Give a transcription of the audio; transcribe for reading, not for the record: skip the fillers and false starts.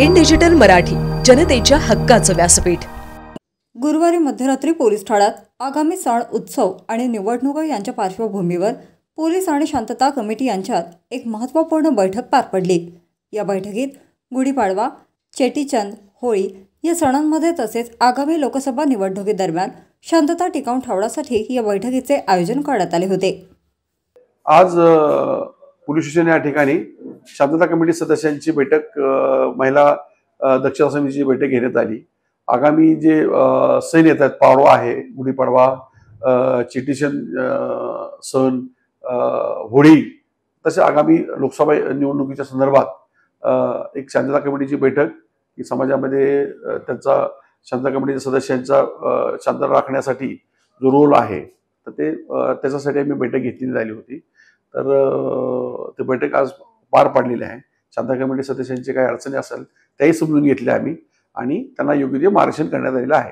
In digital Marathi, जनतेच्या हक्काचं व्यासपीठ। गुरुवारी मध्यरात्री पोलीस ठाण्यात आगामी सण उत्सव आणि निवडणुका यांच्या पार्श्वभूमीवर पोलीस आणि शांतता कमिटी यांच्यात एक महत्त्वपूर्ण बैठक पार पडली। या बैठकीत गुढीपाडवा, चेटीचंद, होळी या सणांमध्ये तसेच आगामी लोकसभा निवडणुकीदरम्यान शांतता टिकावून ठेवण्यासाठी या बैठकीचे आयोजन करण्यात आले होते। आज पोलीस स्टेशन या ठिकाणी शांतता कमिटी सदस्यांची बैठक, महिला दक्षता समितीची बैठक घेण्यात आली। आगामी जे सण येतात, पाडवा आहे, गुढीपाडवा, चेटीचंद सण, होळी, तसे आगामी लोकसभा निवडणुकीच्या संदर्भात एक शांतता कमिटीची बैठक की समाजामध्ये त्यांचा शांतता कमिटीच्या सदस्यांचा शांतता राखण्यासाठी जो रोल आहे तर ते त्याच्यासाठी आम्ही बैठक घेतली झाली होती। तर ते बैठक आज पार पाडलेली आहे। शांतता कमिटी सदस्यांची काही अडचणी असेल त्याही समजून घेतल्या आम्ही आणि त्यांना योग्य ते मार्गदर्शन करण्यात आलेलं आहे।